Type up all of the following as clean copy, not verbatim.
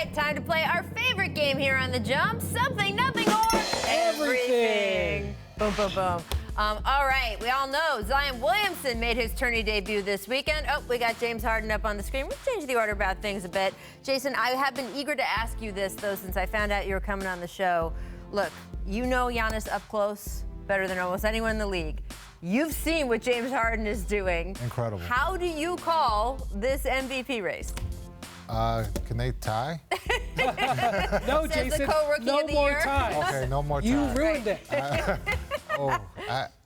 right, time to play our favorite game here on The Jump. Something, nothing, or everything. Boom, boom, boom. All right, we all know Zion Williamson made his tourney debut this weekend. Oh, we got James Harden up on the screen. We'll change the order about things a bit. Jason, I have been eager to ask you this, though, since I found out you were coming on the show. Look, you know Giannis up close better than almost anyone in the league. You've seen what James Harden is doing. Incredible. How do you call this MVP race? Can they tie? No, Says Jason, the co-rookie no of the more year. ties. Okay, no more ties. You ruined it.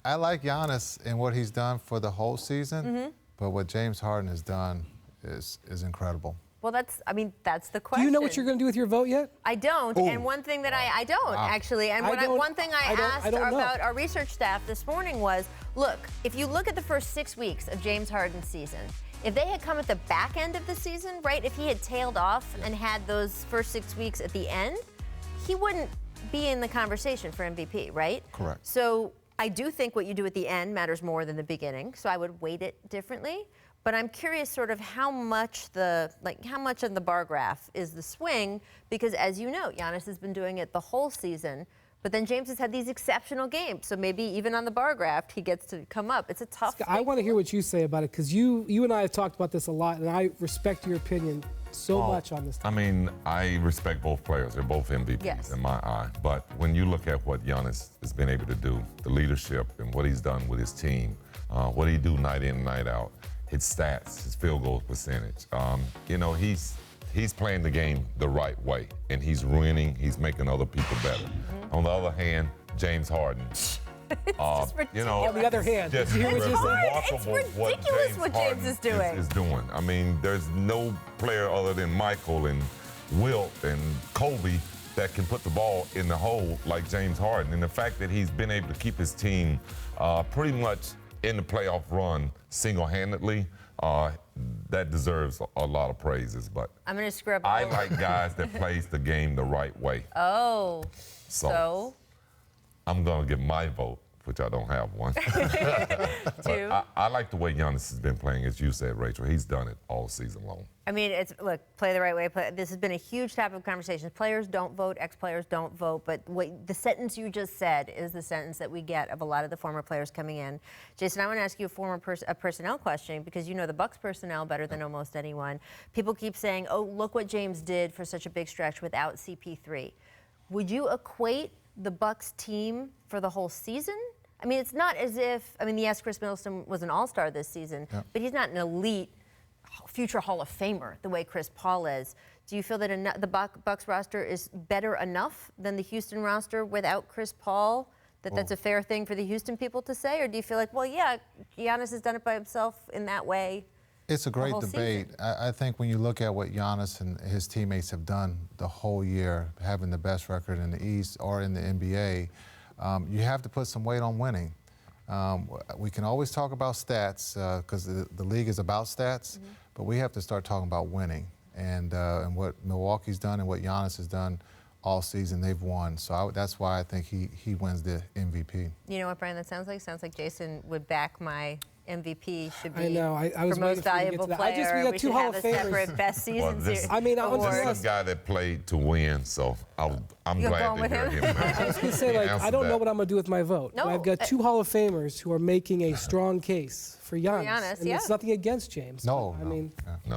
I like Giannis and what he's done for the whole season, but what James Harden has done is incredible. Well, that's the question. Do you know what you're going to do with your vote yet? I don't, Ooh. and one thing that I don't actually, and one thing I asked about our research staff this morning was, look, if you look at the first 6 weeks of James Harden's season, if they had come at the back end of the season, right, if he had tailed off and had those first 6 weeks at the end, he wouldn't be in the conversation for MVP, right? Correct. So I do think what you do at the end matters more than the beginning, so I would weight it differently. But I'm curious sort of how much of the bar graph is the swing, because as you know, Giannis has been doing it the whole season, but then James has had these exceptional games. So maybe even on the bar graph, he gets to come up. It's a tough I want to hear what you say about it, because you and I have talked about this a lot, and I respect your opinion so much on this. I mean, I respect both players. They're both MVPs in my eye. But when you look at what Giannis has been able to do, the leadership and what he's done with his team, what he do night in and night out, his stats, his field goal percentage. You know, he's playing the game the right way, and he's winning. He's making other people better. On the other hand, James Harden. You know, on the other hand, just did you hear what you said? It's ridiculous what James is doing. Is doing. I mean, there's no player other than Michael and Wilt and Kobe that can put the ball in the hole like James Harden. And the fact that he's been able to keep his team pretty much in the playoff run single-handedly, that deserves a lot of praises. But I'm going to screw up. I like guys that plays the game the right way. Oh. So I'm going to give my vote, which I don't have one. Two. I like the way Giannis has been playing, as you said, Rachel. He's done it all season long. I mean, look, play the right way. This has been a huge topic of conversation. Players don't vote, ex-players don't vote, but the sentence you just said is the sentence that we get of a lot of the former players coming in. Jason, I want to ask you a personnel question, because you know the Bucks personnel better than almost anyone. People keep saying, oh, look what James did for such a big stretch without CP3. Would you equate the Bucks team for the whole season? I mean, it's not as if, yes, Chris Middleton was an all-star this season, but he's not an elite future Hall of Famer the way Chris Paul is. Do you feel that the Bucks roster is better enough than the Houston roster without Chris Paul, that's a fair thing for the Houston people to say? Or do you feel like, well, yeah, Giannis has done it by himself in that way? It's a great debate. I think when you look at what Giannis and his teammates have done the whole year, having the best record in the East or in the NBA, you have to put some weight on winning. We can always talk about stats because the league is about stats, but we have to start talking about winning. And what Milwaukee's done and what Giannis has done all season, they've won. So that's why I think he wins the MVP. You know what, Brian, that sounds like? Sounds like Jason would back my MVP should be I know. I was for most valuable player. We got two Hall of Famers. Separate best season this, I mean, this is a guy that played to win, so I'm glad to hear him. I was going to say, I don't know what I'm going to do with my vote. No, but I've got two Hall of Famers who are making a strong case for Giannis. And it's nothing against James. No, I mean, no.